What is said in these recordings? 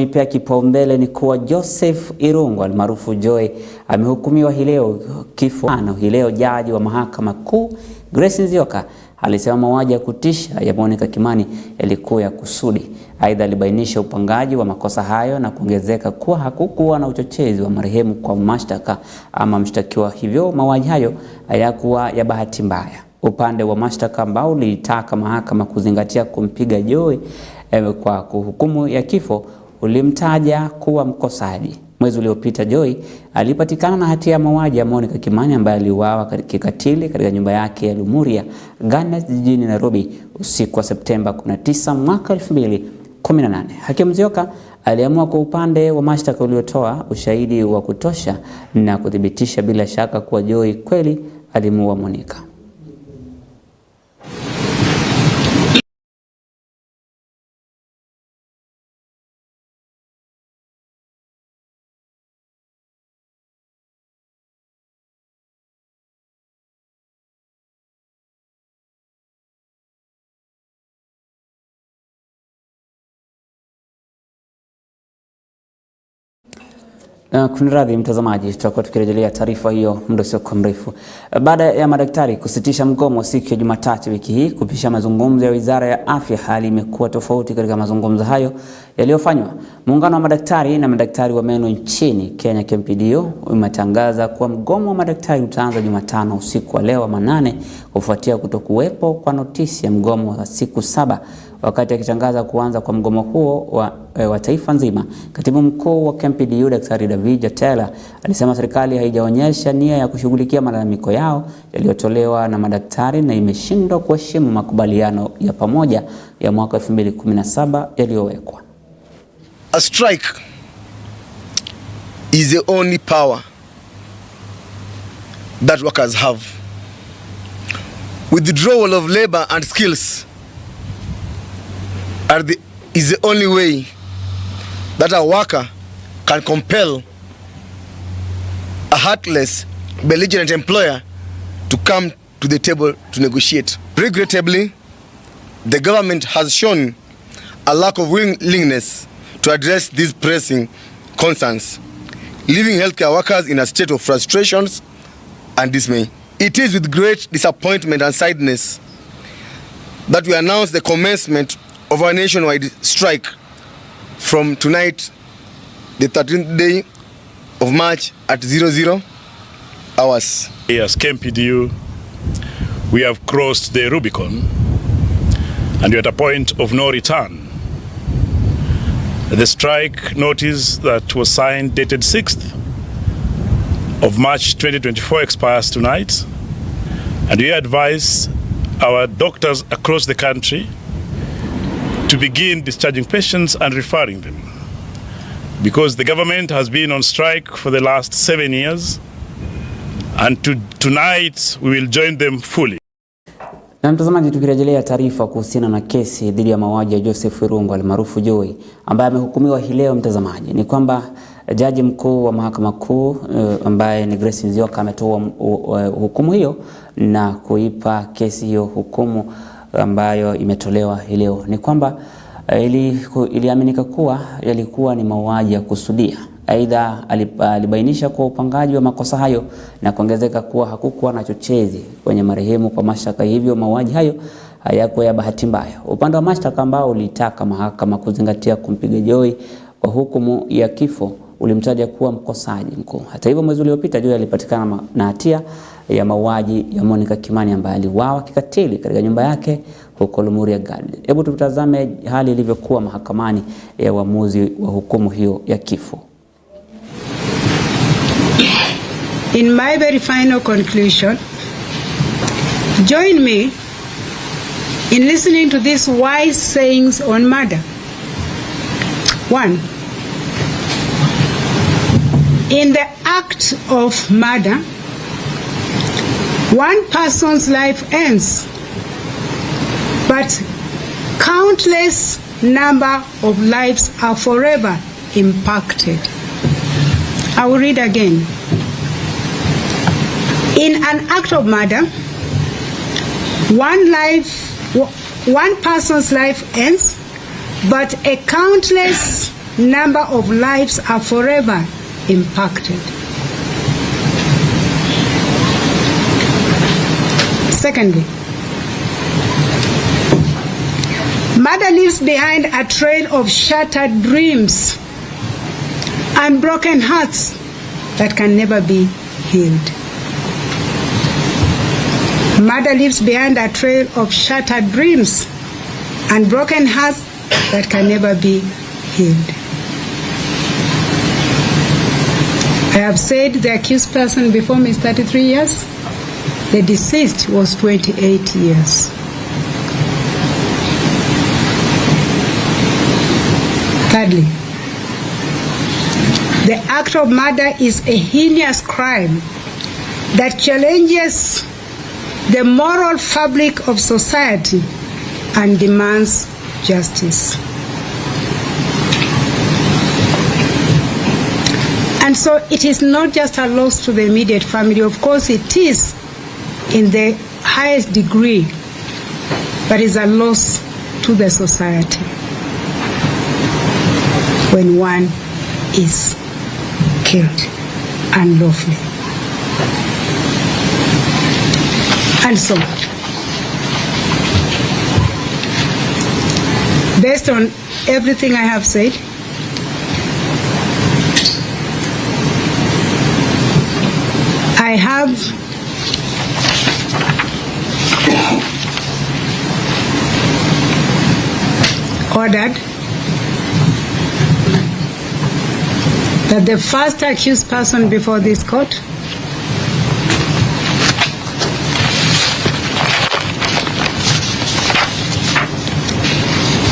tunayoipea kipaumbele ni kuwa Joseph Irungu almaarufu Jowie amehukumiwa hii leo kifo. Hii leo jaji wa mahakama kuu Grace Nzioka alisema mauaji ya kutisha ya Monica Kimani yalikuwa ya kusudi. Aidha, alibainisha upangaji wa makosa hayo na kuongezeka kuwa hakukuwa na uchochezi wa marehemu kwa mashtaka ama mshtakiwa, hivyo mauaji hayo hayakuwa ya bahati mbaya. Upande wa mashtaka ambao ulitaka mahakama kuzingatia kumpiga Jowie kwa hukumu ya kifo ulimtaja kuwa mkosaji. Mwezi uliopita Jowie alipatikana na hatia ya mauaji ya Monica Kimani ambaye aliuawa kikatili katika nyumba yake ya Lumuria Gardens jijini Nairobi usiku wa Septemba 19 mwaka 2018. Hakimu Nzioka aliamua kwa upande wa mashtaka uliotoa ushahidi wa kutosha na kuthibitisha bila shaka kuwa Jowie kweli alimuua Monica. Kunradhi mtazamaji, tutakuwa tukirejelea taarifa hiyo muda usio mrefu. Baada ya madaktari kusitisha mgomo siku ya Jumatatu wiki hii kupisha mazungumzo ya Wizara ya Afya, hali imekuwa tofauti katika mazungumzo hayo yaliyofanywa. Muungano wa madaktari na madaktari wa meno nchini Kenya KMPDU umetangaza kuwa mgomo wa madaktari utaanza Jumatano usiku wa leo wa manane kufuatia kutokuwepo kwa notisi ya mgomo wa siku 7. Wakati akitangaza kuanza kwa mgomo huo wa taifa nzima, Katibu Mkuu wa KMPDU Daktari David Jatela alisema serikali haijaonyesha nia ya kushughulikia malalamiko yao yaliyotolewa na madaktari na imeshindwa kuheshimu makubaliano ya pamoja ya mwaka 2017 yaliyowekwa. A strike is the only power that workers have. Withdrawal of labor and skills is the only way that a worker can compel a heartless, belligerent employer to come to the table to negotiate. Regrettably, the government has shown a lack of willingness to address these pressing concerns, leaving healthcare workers in a state of frustrations and dismay. It is with great disappointment and sadness that we announce the commencement of our nationwide strike from tonight, the 13th day of March at 00 hours. As KMPDU, we have crossed the Rubicon and we're at a point of no return. The strike notice that was signed dated 6th of March 2024 expires tonight, and we advise our doctors across the country to begin discharging patients and referring them, because the government has been on strike for the last 7 years, and tonight we will join them fully. Na mtazamaji, tukirejelea taarifa kuhusiana na kesi dhidi ya mauaji ya Joseph Irungu almaarufu Jowie ambaye amehukumiwa hii leo, mtazamaji, ni kwamba jaji mkuu wa mahakama kuu ambaye ni Grace Nzioka ametoa hukumu hiyo na kuipa kesi hiyo hukumu ambayo imetolewa hii leo. Ni kwamba iliaminika kuwa yalikuwa ni mauaji ya kusudia. Aidha, alibainisha kwa upangaji wa makosa hayo na kuongezeka kuwa hakukuwa na chochezi kwenye marehemu kwa mashtaka, hivyo mauaji hayo hayakuwa ya bahati mbaya. Upande wa mashtaka ambao ulitaka mahakama kuzingatia kumpiga Jowie kwa hukumu ya kifo ulimtaja kuwa mkosaji mkuu. Hata hivyo, mwezi uliopita Jowie alipatikana na hatia ya mauaji ya Monica Kimani ambaye aliuawa kikatili katika nyumba yake huko Lumuria Gardens. Hebu tutazame hali ilivyokuwa mahakamani ya uamuzi wa hukumu hiyo ya kifo. In my very final conclusion, join me in listening to these wise sayings on murder. 1. In the act of murder, one person's life ends, but countless number of lives are forever impacted. I will read again. In an act of murder, one person's life ends, but a countless number of lives are forever impacted. Secondly, murder leaves behind a trail of shattered dreams and broken hearts that can never be healed. Murder leaves behind a trail of shattered dreams and broken hearts that can never be healed. I have said the accused person before me is 33 years. The deceased was 28 years. Thirdly, the act of murder is a heinous crime that challenges the moral fabric of society and demands justice. And so it is not just a loss to the immediate family. Of course it is in the highest degree, but it's a loss to the society when one is killed unlawfully. And so, based on everything I have said, I have ordered that the first accused person before this court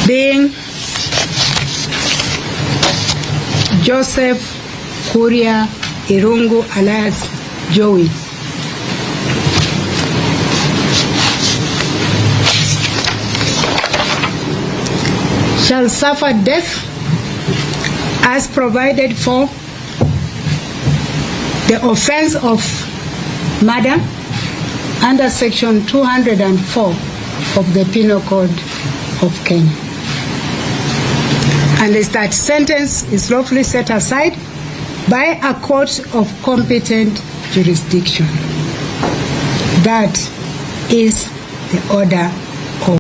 being Joseph Kuria Irungu alias Jowie, shall suffer death as provided for the offense of murder under section 204 of the Penal Code of Kenya. Unless that sentence is lawfully set aside by a court of competent jurisdiction. That is the order of.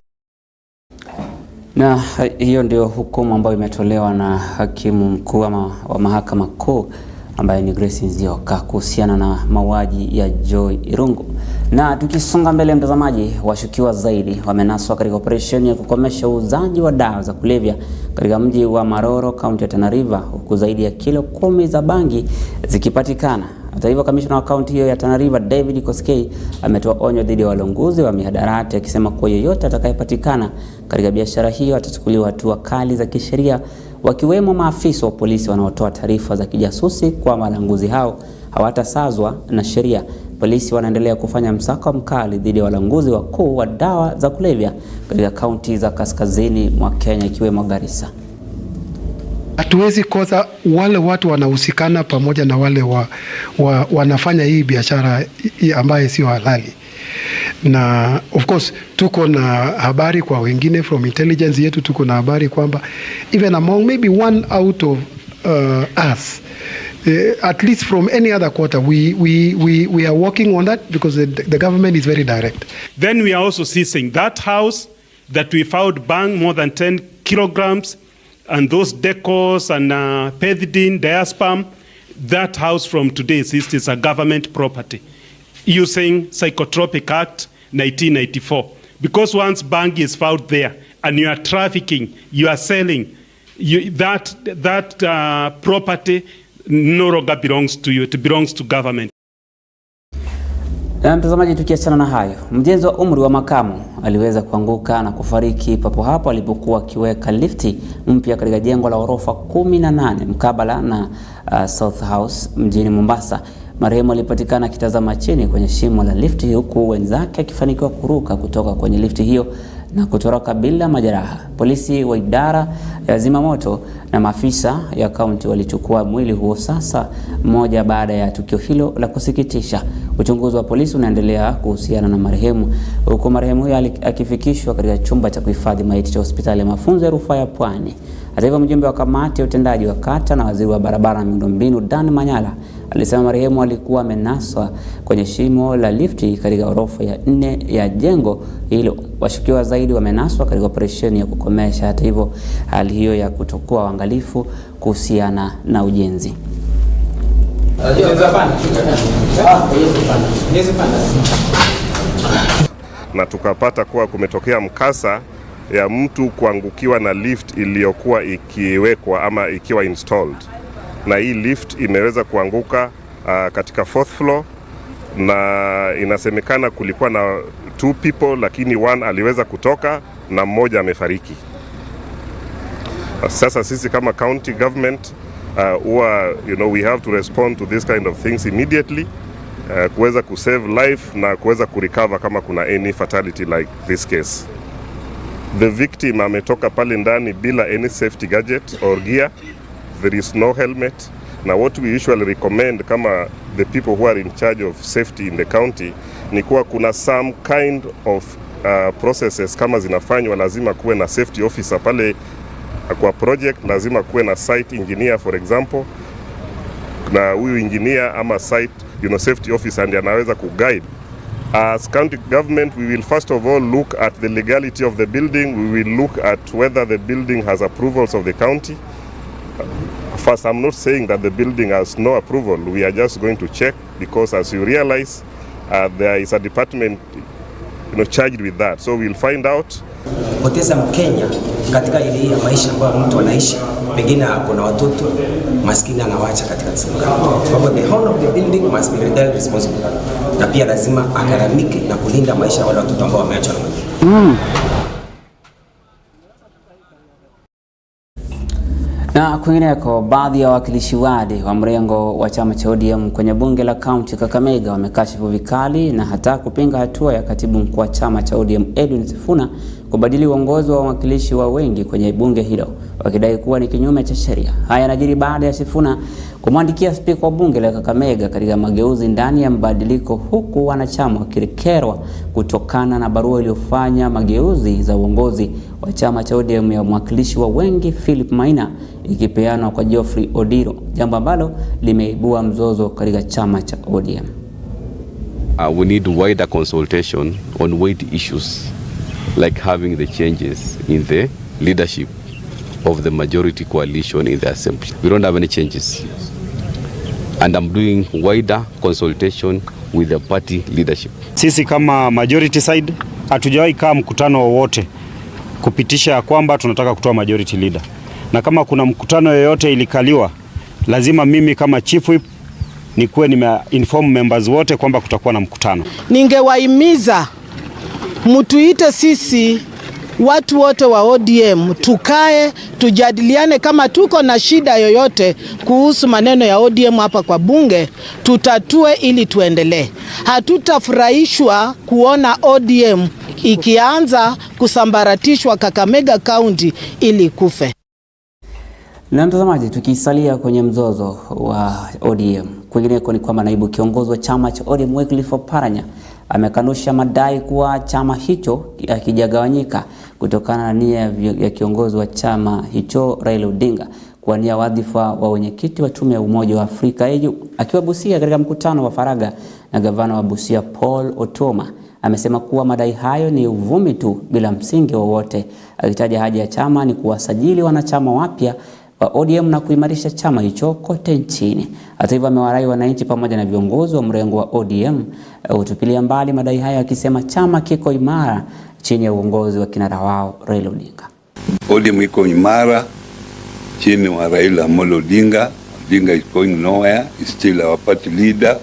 Na hiyo ndio hukumu ambayo imetolewa na hakimu mkuu wa mahakama kuu ambaye ni Grace Nzioka kuhusiana na mauaji ya Jowie Irungu. Na tukisonga mbele mtazamaji, washukiwa zaidi wamenaswa katika operesheni ya kukomesha uuzaji wa dawa za kulevya katika mji wa Maroro, kaunti ya Tana River, huku zaidi ya kilo 10 za bangi zikipatikana. Hata hivyo, kamishna wa kaunti hiyo ya Tana River David Koskei ametoa onyo dhidi ya walongozi wa mihadarati, akisema kuwa yeyote atakayepatikana katika biashara hiyo atachukuliwa hatua kali za kisheria, wakiwemo maafisa wa polisi wanaotoa taarifa za kijasusi kwa walanguzi hao hawatasazwa na sheria. Polisi wanaendelea kufanya msako mkali dhidi ya walanguzi wakuu wa dawa za kulevya katika kaunti za kaskazini mwa Kenya ikiwemo Garissa. Hatuwezi kosa wale watu wanahusikana pamoja na wale wanafanya hii biashara ambaye sio halali. Na of course tuko na habari kwa wengine from intelligence yetu, tuko na habari kwamba even among maybe one out of us, at least from any other quarter, we are working on that because the government is very direct. Then we are also seizing that house that we found bang more than 10 kilograms and those decors and pethidine, diazepam. That house from today is a government property using Psychotropic Act 1994. Because once bang is found there and you are trafficking, you are selling, that property no longer belongs to you, it belongs to government. Na mtazamaji, tukiachana na hayo, mjenzi wa umri wa makamu aliweza kuanguka na kufariki papo hapo alipokuwa akiweka lifti mpya katika jengo la orofa 18 mkabala na South House mjini Mombasa. Marehemu alipatikana akitazama chini kwenye shimo la lifti, huku wenzake akifanikiwa kuruka kutoka kwenye lifti hiyo na kutoroka bila majeraha. Polisi wa idara ya zimamoto na maafisa ya kaunti walichukua mwili huo sasa moja baada ya tukio hilo la kusikitisha. Uchunguzi wa polisi unaendelea kuhusiana na marehemu, huku marehemu huyo akifikishwa katika chumba cha kuhifadhi maiti cha hospitali ya mafunzo ya rufaa ya Pwani Hata hivyo, mjumbe wa kamati ya utendaji wa kata na waziri wa barabara na miundombinu Dan Manyala alisema marehemu alikuwa amenaswa kwenye shimo la lifti katika orofa ya 4 ya jengo hilo. Washukiwa zaidi wamenaswa katika operesheni ya kukomesha. Hata hivyo, hali hiyo ya kutokuwa uangalifu kuhusiana na ujenzi. Na tukapata kuwa kumetokea mkasa ya mtu kuangukiwa na lift iliyokuwa ikiwekwa ama ikiwa installed, na hii lift imeweza kuanguka katika 4th floor, na inasemekana kulikuwa na 2 people, lakini 1 aliweza kutoka na mmoja amefariki. Sasa sisi kama county government we have to respond to this kind of things immediately, kuweza kusave life na kuweza kurecover kama kuna any fatality like this case. The victim ametoka pale ndani bila any safety gadget or gear. There is no helmet. Now what we usually recommend kama the people who are in charge of safety in the county ni kuwa kuna some kind of processes kama zinafanywa, lazima kuwe na safety officer pale kwa project, lazima kuwe na site engineer for example, na huyu engineer ama site safety officer ndiye anaweza kuguide. As county government, we will first of all look at the legality of the building. We will look at whether the building has approvals of the county. First, I'm not saying that the building has no approval. We are just going to check, because as you realize, there is a department charged with that. So we'll find out. Poteza Mkenya katika ile ya maisha ambayo mtu anaishi, pengine kuna watoto maskini anawaacha katika serikali. Kwa sababu the whole of the building must be really responsible. Na pia lazima akaramike na kulinda maisha ya wale watoto ambao wameachwa na mwenyewe. Na kwingineko, baadhi ya wawakilishi wadi wa mrengo wa chama cha ODM kwenye bunge la kaunti Kakamega wamekashifu vikali na hata kupinga hatua ya katibu mkuu wa chama cha ODM Edwin Sifuna kubadili uongozi wa wawakilishi wa wengi kwenye bunge hilo, wakidai kuwa ni kinyume cha sheria. Haya yanajiri baada ya Sifuna kumwandikia spika wa bunge la Kakamega katika mageuzi ndani ya mabadiliko, huku wanachama wakirekerwa kutokana na barua iliyofanya mageuzi za uongozi wa chama cha ODM ya mwakilishi wa wengi Philip Maina ikipeanwa kwa Geoffrey Odiro, jambo ambalo limeibua mzozo katika chama cha ODM. We need wider consultation on weighty issues like having the changes in the leadership of the majority coalition in the assembly. We don't have any changes, and I'm doing wider consultation with the party leadership. Sisi kama majority side hatujawahi kaa mkutano wowote kupitisha kwamba tunataka kutoa majority leader, na kama kuna mkutano yoyote ilikaliwa, lazima mimi kama chief whip nikuwe nime-inform members wote kwamba kutakuwa na mkutano. Ningewahimiza mtuite sisi watu wote wa ODM, tukae tujadiliane, kama tuko na shida yoyote kuhusu maneno ya ODM hapa kwa bunge, tutatue ili tuendelee. Hatutafurahishwa kuona ODM ikianza kusambaratishwa Kakamega County ili kufe. Na mtazamaji, tukisalia kwenye mzozo wa ODM, kwingineko ni kwamba naibu kiongozi wa chama cha ODM Wycliffe Oparanya amekanusha madai kuwa chama hicho hakijagawanyika kutokana na nia ya kiongozi wa chama hicho Raila Odinga kuwania wadhifa wa wenyekiti wa tume ya Umoja wa Afrika AU. Akiwa Busia katika mkutano wa faraga na gavana wa Busia Paul Otoma, amesema kuwa madai hayo ni uvumi tu bila msingi wowote, akitaja haja ya chama ni kuwasajili wanachama wapya wa ODM na kuimarisha chama hicho kote nchini. Hata hivyo, amewarai wananchi pamoja na viongozi wa mrengo wa ODM utupilia mbali madai hayo, akisema chama kiko imara chini ya uongozi wa kinara wao Raila Odinga. ODM iko imara chini wa Raila Amolo Odinga. Odinga is going nowhere, is still our party leader.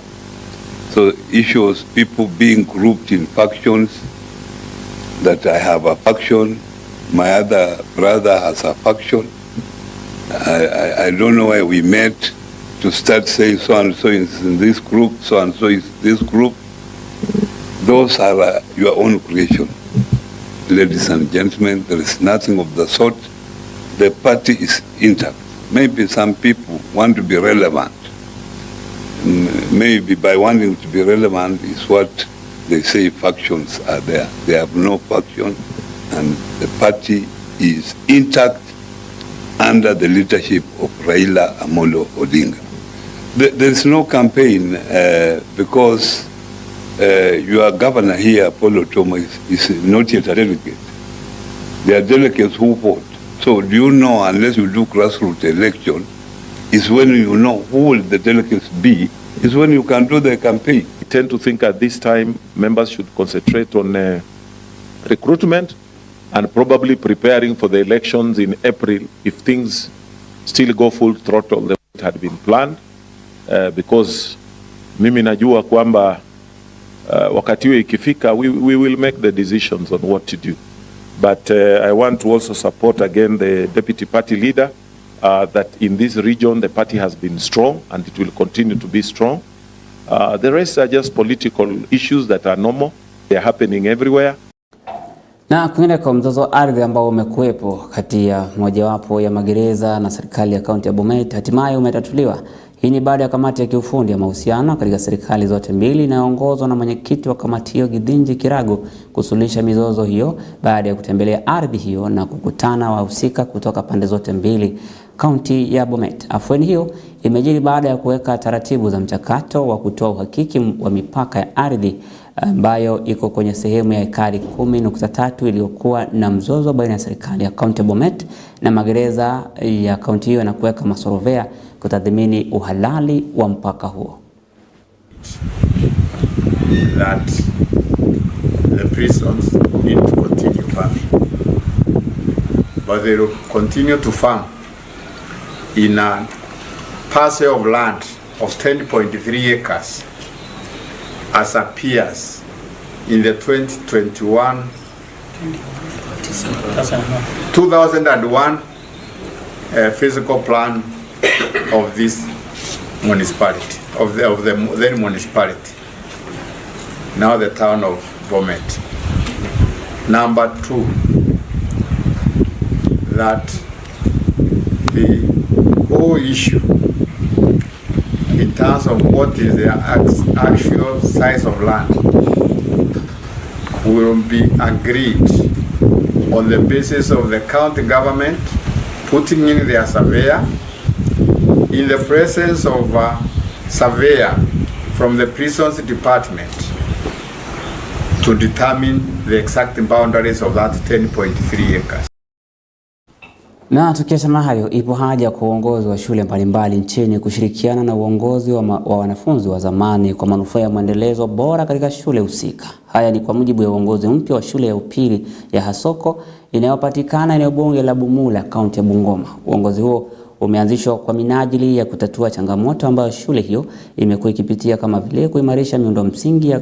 So issues people being grouped in factions, that I have a faction, my other brother has a faction. I don't know why we met to start saying so and so is in this group, so and so is this group. Those are your own creation. Ladies and gentlemen, there is nothing of the sort. The party is intact. Maybe some people want to be relevant. Maybe by wanting to be relevant is what they say factions are there. They have no faction, and the party is intact and under the leadership of Raila Amolo Odinga. There is no campaign because your governor here, Apollo Thomas, is not yet a delegate. There are delegates who vote. So do you know, unless you do grassroots election, is when you know who will the delegates be, is when you can do the campaign. I tend to think at this time members should concentrate on recruitment and probably preparing for the elections in April if things still go full throttle the way it had been planned, because mimi najua kwamba wakati huo ikifika we will make the decisions on what to do. But I want to also support again the deputy party leader that in this region the party has been strong and it will continue to be strong. The rest are just political issues that are normal. They are happening everywhere. Na kwingine kwa mzozo wa ardhi ambao umekuwepo kati ya mojawapo ya magereza na serikali ya kaunti ya Bomet hatimaye umetatuliwa. Hii ni baada ya kamati ya kiufundi ya mahusiano katika serikali zote mbili inayoongozwa na mwenyekiti wa kamati hiyo Githinji Kirago kusuluhisha mizozo hiyo baada ya kutembelea ardhi hiyo na kukutana wahusika kutoka pande zote mbili kaunti ya Bomet. Afueni hiyo imejiri baada ya kuweka taratibu za mchakato wa kutoa uhakiki wa mipaka ya ardhi ambayo iko kwenye sehemu ya ekari 10.3 iliyokuwa na mzozo baina ya serikali ya kaunti ya Bomet na magereza ya kaunti hiyo na kuweka masorovea kutathmini uhalali wa mpaka huo. That the prisons need to continue farming, but they will continue to farm in a parcel of land of 10.3 acres as appears in the 2001 physical plan of this municipality, of the then municipality, now the town of Bomet. Number 2, that the whole issue in terms of what is the actual size of land will be agreed on the basis of the county government putting in their surveyor in the presence of a surveyor from the prisons department to determine the exact boundaries of that 10.3 acres. Na tukiachana hayo, ipo haja kwa uongozi wa shule mbalimbali nchini kushirikiana na uongozi wa wanafunzi wa zamani kwa manufaa ya maendelezo bora katika shule husika. Haya ni kwa mujibu ya uongozi mpya wa shule ya upili ya Hasoko inayopatikana eneo bunge la Bumula, kaunti ya Bungoma. Uongozi huo umeanzishwa kwa minajili ya kutatua changamoto ambayo shule hiyo imekuwa ikipitia kama vile kuimarisha miundo msingi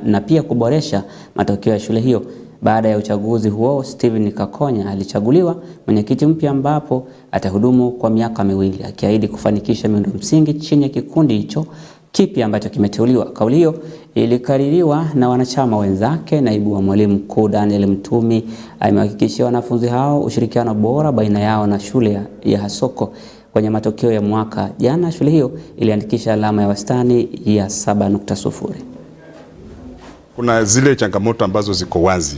na pia kuboresha matokeo ya shule hiyo. Baada ya uchaguzi huo, Steven Kakonya alichaguliwa mwenyekiti mpya ambapo atahudumu kwa miaka 2 akiahidi kufanikisha miundo msingi chini ya kikundi hicho kipya ambacho kimeteuliwa. Kauli hiyo ilikaririwa na wanachama wenzake. Naibu wa mwalimu mkuu Daniel Mtumi amehakikishia wanafunzi hao ushirikiano bora baina yao na shule ya Hasoko. Kwenye matokeo ya mwaka jana, shule hiyo iliandikisha alama ya wastani ya 7.0. Kuna zile changamoto ambazo ziko wazi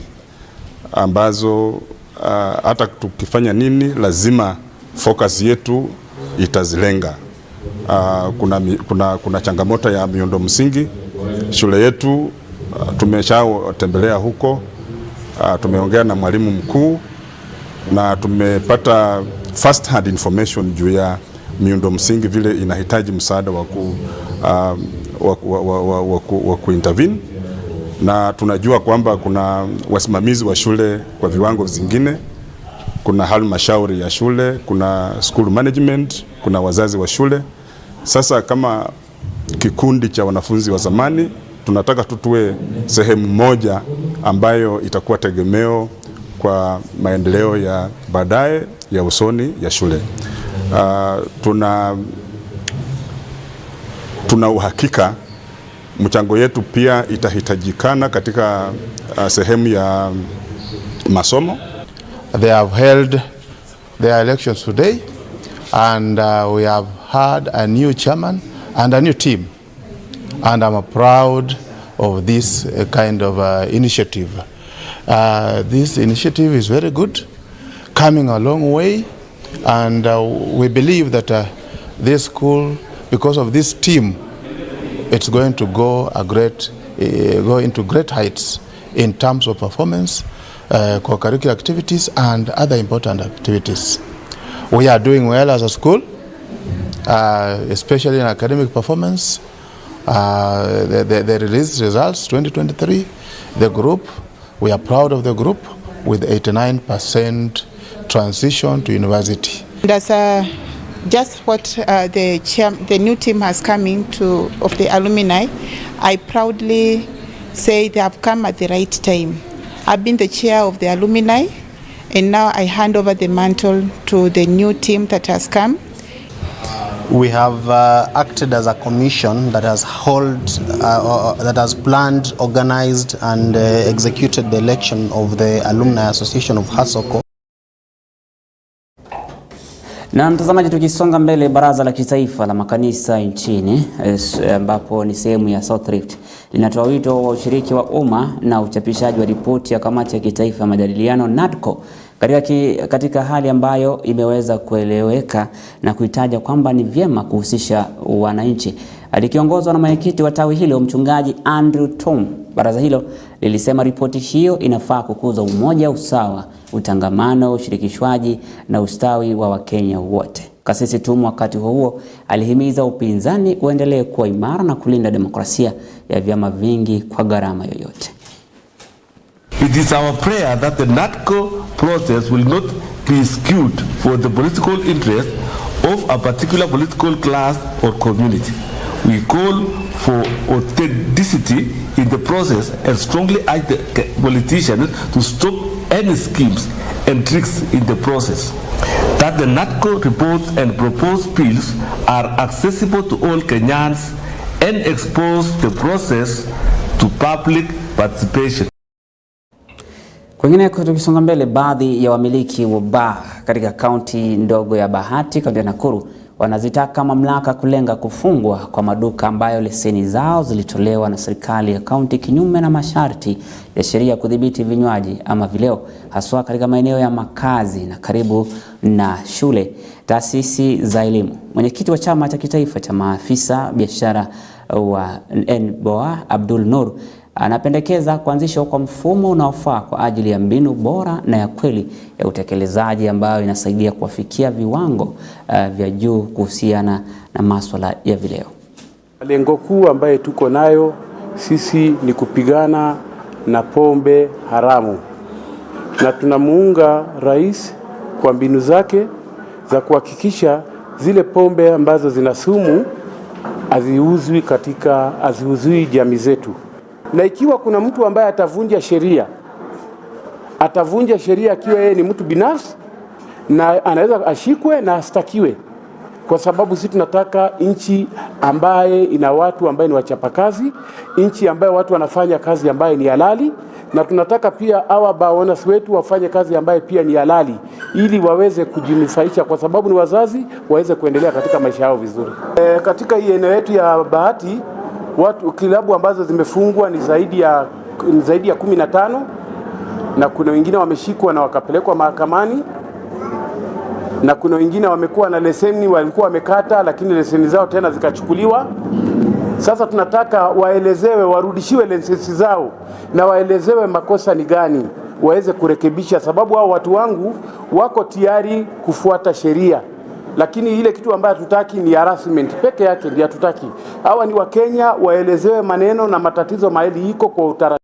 ambazo hata tukifanya nini lazima focus yetu itazilenga. Kuna changamoto ya miundo msingi. Shule yetu tumeshatembelea huko, tumeongea na mwalimu mkuu na tumepata first hand information juu ya miundo msingi vile inahitaji msaada wa kuintervene, na tunajua kwamba kuna wasimamizi wa shule kwa viwango vingine, kuna halmashauri ya shule, kuna school management, kuna wazazi wa shule. Sasa kama kikundi cha wanafunzi wa zamani tunataka tutue sehemu moja ambayo itakuwa tegemeo kwa maendeleo ya baadaye ya usoni ya shule. Tuna uhakika mchango yetu pia itahitajikana katika sehemu ya masomo. They have held their elections today and we have had a new chairman and a new team, and I'm proud of this kind of initiative. This initiative is very good, coming a long way, And we believe that this school, because of this team, it's going to go into great heights in terms of performance, co-curricular activities, and other important activities. We are doing well as a school, especially in academic performance. The released results 2023, the group, we are proud of the group with 89% transition to university. That's just what the new team has come into of the alumni. I proudly say they have come at the right time. I've been the chair of the alumni, and now I hand over the mantle to the new team that has come. We have acted as a commission that has planned, organized, and executed the election of the Alumni Association of Hasoko. Na mtazamaji, tukisonga mbele, Baraza la Kitaifa la Makanisa nchini ambapo ni sehemu ya South Rift linatoa wito wa ushiriki wa umma na uchapishaji wa ripoti ya Kamati ya Kitaifa ya Majadiliano NADCO katika hali ambayo imeweza kueleweka na kuitaja kwamba ni vyema kuhusisha wananchi. Alikiongozwa na mwenyekiti wa tawi hilo, Mchungaji Andrew Tom. Baraza hilo lilisema ripoti hiyo inafaa kukuza umoja, usawa, utangamano, ushirikishwaji na ustawi wa Wakenya wote. Kasisi Tom wakati huo alihimiza upinzani uendelee kuwa imara na kulinda demokrasia ya vyama vingi kwa gharama yoyote. It is our prayer that the NADCO process will not be skewed for the political interest of a particular political class or community. We call for authenticity in the process and strongly urge the politicians to stop any schemes and tricks in the process. That the NADCO reports and proposed bills are accessible to all Kenyans and expose the process to public participation. Kwingine tukisonga mbele, baadhi ya wamiliki wa baa katika kaunti ndogo ya Bahati, kaunti ya Nakuru, wanazitaka mamlaka kulenga kufungwa kwa maduka ambayo leseni zao zilitolewa na serikali ya kaunti kinyume na masharti ya sheria kudhibiti vinywaji ama vileo, haswa katika maeneo ya makazi na karibu na shule, taasisi za elimu. Mwenyekiti wa chama cha kitaifa cha maafisa biashara wa NBOA, Abdul Nur, anapendekeza kuanzishwa kwa mfumo unaofaa kwa ajili ya mbinu bora na ya kweli ya utekelezaji ambayo inasaidia kuwafikia viwango vya juu kuhusiana na masuala ya vileo. Lengo kuu ambaye tuko nayo sisi ni kupigana na pombe haramu, na tunamuunga rais kwa mbinu zake za kuhakikisha zile pombe ambazo zina sumu haziuzwi jamii zetu. Na ikiwa kuna mtu ambaye atavunja sheria akiwa yeye ni mtu binafsi, na anaweza ashikwe na astakiwe, kwa sababu sisi tunataka nchi ambaye ina watu ambaye ni wachapakazi, nchi ambaye watu wanafanya kazi ambaye ni halali, na tunataka pia hawa baonas wetu wafanye kazi ambaye pia ni halali, ili waweze kujinufaisha, kwa sababu ni wazazi, waweze kuendelea katika maisha yao vizuri. Katika hii eneo yetu ya Bahati, kilabu ambazo zimefungwa ni zaidi ya 15, na kuna wengine wameshikwa na wakapelekwa mahakamani, na kuna wengine wamekuwa na leseni walikuwa wamekata, lakini leseni zao tena zikachukuliwa. Sasa tunataka waelezewe, warudishiwe leseni zao na waelezewe makosa ni gani, waweze kurekebisha, sababu hao watu wangu wako tayari kufuata sheria. Lakini ile kitu ambayo hatutaki ni harassment peke yake, ndio hatutaki. Hawa ni Wakenya, waelezewe maneno na matatizo mahali iko kwa utaratibu.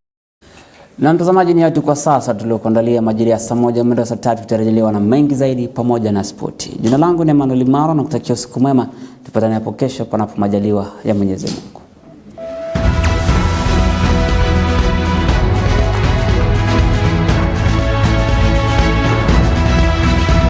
Na mtazamaji, ni hatu kwa sasa tuliokuandalia. Majira ya saa 1 mwendo saa 3 tutarejelewa na mengi zaidi pamoja na spoti. Jina langu ni Emmanuel Maro na kutakia usiku mwema. Tupatane hapo kesho panapo majaliwa ya Mwenyezi Mungu.